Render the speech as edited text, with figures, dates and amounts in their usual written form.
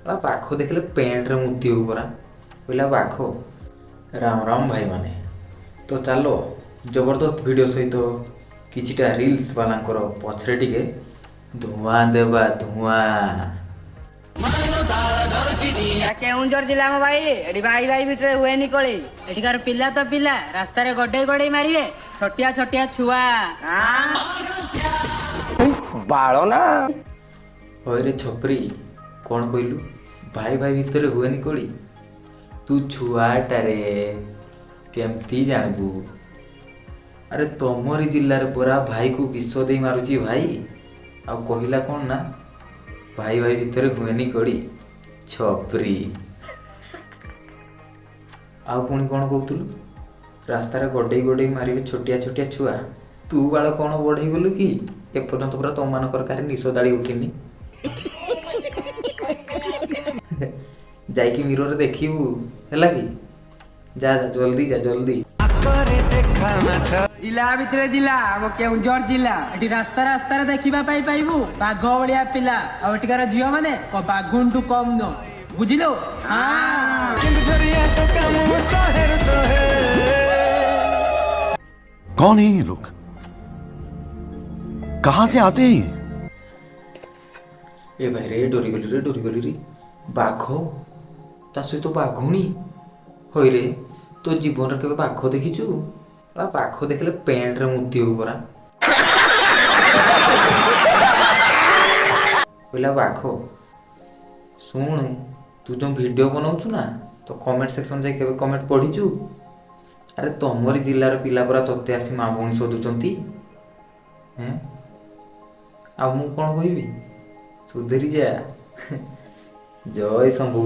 ପାଖ ଦେଖିଲେ ପ୍ୟାଣ୍ଟରେ ମୁତି ହଉ ପରା। କହିଲା ପାଖ। ରାମ ରାମ ଭାଇମାନେ। ତ ଚାଲ ଜବରଦସ୍ତ ଭିଡ଼ିଓ ସହିତ କିଛିଟା ରିଲ୍ସ ବାଲାଙ୍କର ପଛରେ ଟିକେ ଧୂଆଁ ଦେବା ଧୂଆଁ। କେଉଁଝର ଜିଲ୍ଲା ମୋ ଭାଇ, ଏଠି ଭାଇ ଭାଇ ଭିତରେ ହୁଏନି କଳି। ଏଠିକାର ପିଲା ତ ପିଲା ରାସ୍ତାରେ ଗଡେଇ ଗଡେଇ ମାରିବେ, ଛୋଟିଆ ଛୋଟିଆ ଛୁଆ। ବାଳ ନା ହଇରେ ଛପରି, କ'ଣ କହିଲୁ? ଭାଇ ଭାଇ ଭିତରେ ହୁଏନି କଳି? ତୁ ଛୁଆଟାରେ କେମିତି ଜାଣିବୁ? ଆରେ ତମରି ଜିଲ୍ଲାରେ ପରା ଭାଇକୁ ବିଷ ଦେଇ ମାରୁଛି ଭାଇ। ଆଉ କହିଲା କ'ଣ ନା ଭାଇ ଭାଇ ଭିତରେ ହୁଏନି କଳି। ଛପରି। ଆଉ ପୁଣି କ'ଣ କହୁଥିଲୁ? ରାସ୍ତାରେ ଗଡ଼େଇ ଗଡ଼େଇ ମାରିବେ ଛୋଟିଆ ଛୋଟିଆ ଛୁଆ। ତୁ ବାଳ କ'ଣ ବଢ଼େଇ ଗଲୁ କି? ଏପର୍ଯ୍ୟନ୍ତ ପୁରା ତମମାନଙ୍କର କାରେ ନିଶ ଦାଳି ଉଠିନି। ଯାଇକି ମିରରରେ ଦେଖିବୁ ହେଲା କି? ଯା ଯା ଜଲ୍ଦି ଯା ଜଲ୍ଦି। ଜିଲ୍ଲା ଭିତରେ ଜିଲ୍ଲା, ଆମ କେଉଁଝର ଜିଲ୍ଲା। ଏଠି ରାସ୍ତା ରାସ୍ତାରେ ଦେଖିବା ପାଇଁ ପାଇବୁ ବାଘ ଭଳିଆ ପିଲା। ଆଉ ଏଠିକାର ଝିଅ ମାନେ ବାଘୁଣ୍ଠୁ କମ ନୁହଁ, ବୁଝିଲୁ? कौन है ये लोग? कहां से आते हैं ये? ଏ ଭାଇ ରେ ଡରିଗଲି ରେ। ବାଘ ତା ସହିତ ବାଘୁଣୀ। ହଇରେ ତୋ ଜୀବନରେ କେବେ ବାଘ ଦେଖିଛୁ? ବାଘ ଦେଖିଲେ ପ୍ୟାଣ୍ଟରେ ମୁତି ହଉ ପରା। କହିଲା ବାଘ। ଶୁଣ, ତୁ ଯେଉଁ ଭିଡ଼ିଓ ବନାଉଛୁ ନା, ତ କମେଣ୍ଟ ସେକ୍ସନ୍ ଯାଇ କେବେ କମେଣ୍ଟ ପଢ଼ିଛୁ? ଆରେ ତମରି ଜିଲ୍ଲାର ପିଲା ପରା ତୋତେ ଆସି ମା ଭଉଣୀ ଶୋଧୁଛନ୍ତି। ଆଉ ମୁଁ କ'ଣ କହିବି? ସୁଧୁରି ଯା। ଜୟ ଶମ୍ଭୁ।